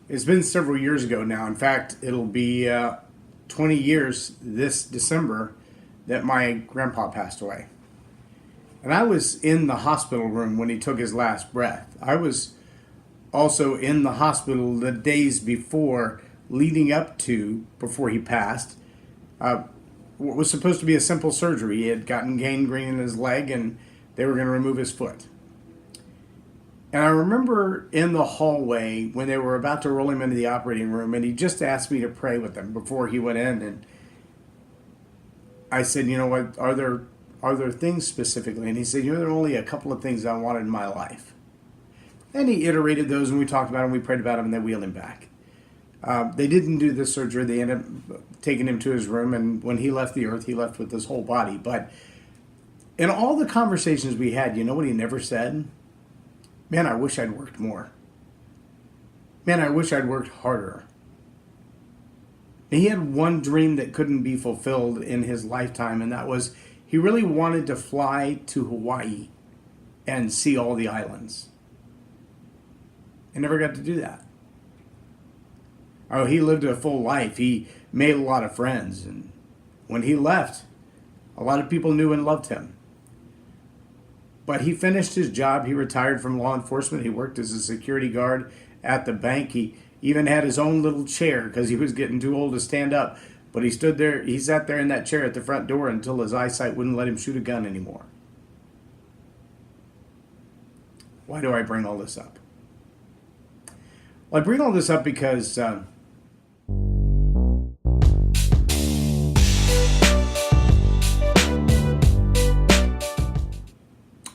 It's been several years ago now. In fact, it'll be 20 years this December that my grandpa passed away. And I was in the hospital room when he took his last breath. I was also in the hospital the days before, leading up to, before he passed, what was supposed to be a simple surgery. He had gotten gangrene in his leg and they were going to remove his foot. And I remember in the hallway when they were about to roll him into the operating room, and he just asked me to pray with him before he went in. And I said, you know what, are there things specifically? And he said, there are only a couple of things I wanted in my life. And he iterated those, and we talked about them, we prayed about them, and they wheeled him back. They didn't do the surgery. They ended up taking him to his room, and when he left the earth, he left with his whole body. But in all the conversations we had, you know what he never said? Man, I wish I'd worked more. Man, I wish I'd worked harder. And he had one dream that couldn't be fulfilled in his lifetime, and that was he really wanted to fly to Hawaii and see all the islands. He never got to do that. Oh, he lived a full life. He made a lot of friends, and when he left, a lot of people knew and loved him. But he finished his job. He retired from law enforcement. He worked as a security guard at the bank. He even had his own little chair because he was getting too old to stand up. But he stood there, he sat there in that chair at the front door until his eyesight wouldn't let him shoot a gun anymore. Why do I bring all this up? Well, I bring all this up because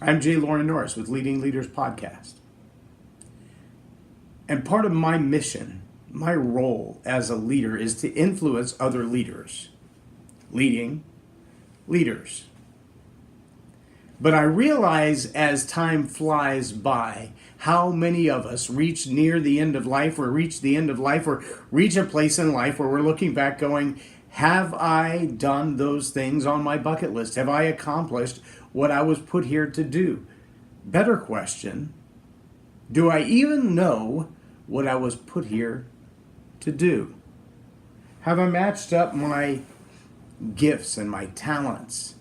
I'm J Loren Norris with Leading Leaders Podcast. And part of my mission, my role as a leader, is to influence other leaders. Leading leaders. But I realize as time flies by, how many of us reach near the end of life, or reach the end of life, or reach a place in life where we're looking back going, have I done those things on my bucket list? Have I accomplished what I was put here to do? Better question, do I even know what I was put here to do? Have I matched up my gifts and my talents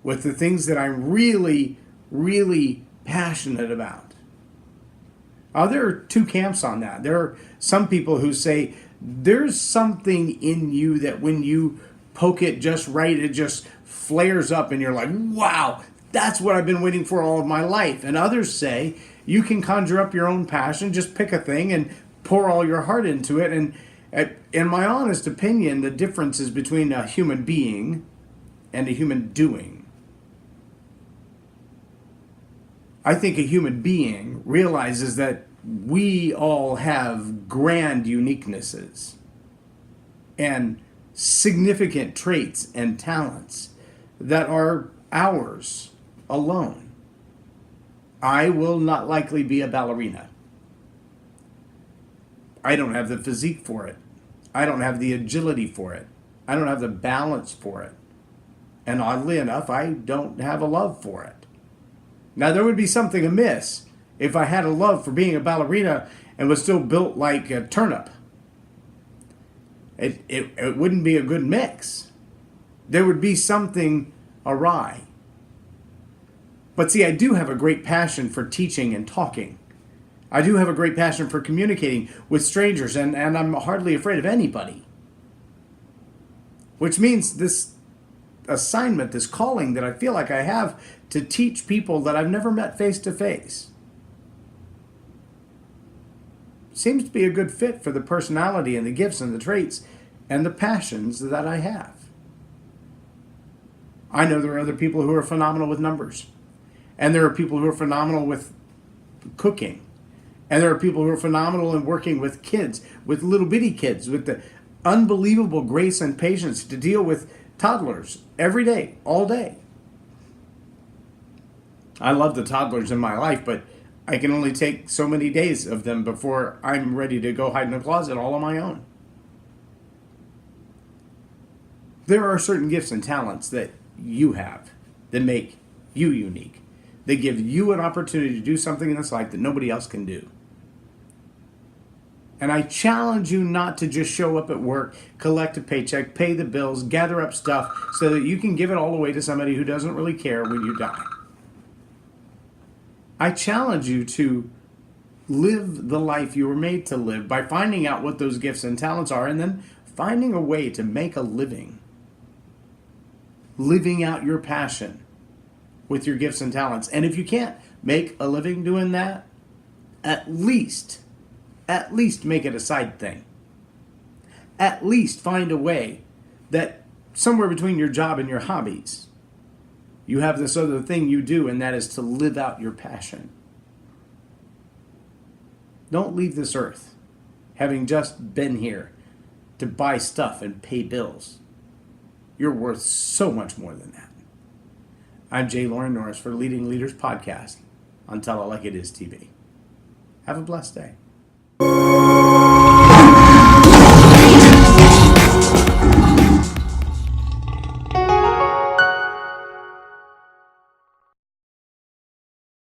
with the things that I'm really, really passionate about? There are two camps on that. There are some people who say there's something in you that when you poke it just right, it just flares up and you're like, wow, that's what I've been waiting for all of my life. And others say you can conjure up your own passion, just pick a thing and pour all your heart into it. And in my honest opinion, the difference is between a human being and a human doing. I think a human being realizes that we all have grand uniquenesses and significant traits and talents that are ours alone. I will not likely be a ballerina. I don't have the physique for it. I don't have the agility for it. I don't have the balance for it. And oddly enough, I don't have a love for it. Now, there would be something amiss if I had a love for being a ballerina and was still built like a turnip. It wouldn't be a good mix. There would be something awry. But see, I do have a great passion for teaching and talking. I do have a great passion for communicating with strangers, and I'm hardly afraid of anybody. Which means this assignment, this calling that I feel like I have to teach people that I've never met face to face, seems to be a good fit for the personality and the gifts and the traits and the passions that I have. I know there are other people who are phenomenal with numbers. And there are people who are phenomenal with cooking. And there are people who are phenomenal in working with kids, with little bitty kids, with the unbelievable grace and patience to deal with toddlers every day, all day. I love the toddlers in my life, but I can only take so many days of them before I'm ready to go hide in a closet all on my own. There are certain gifts and talents that you have that make you unique. They give you an opportunity to do something in this life that nobody else can do. And I challenge you not to just show up at work, collect a paycheck, pay the bills, gather up stuff so that you can give it all away to somebody who doesn't really care when you die. I challenge you to live the life you were made to live by finding out what those gifts and talents are and then finding a way to make a living. Living out your passion with your gifts and talents. And if you can't make a living doing that, at least make it a side thing. At least find a way that somewhere between your job and your hobbies, you have this other thing you do, and that is to live out your passion. Don't leave this earth having just been here to buy stuff and pay bills. You're worth so much more than that. I'm J Loren Norris for Leading Leaders Podcast on Tell It Like It Is TV. Have a blessed day.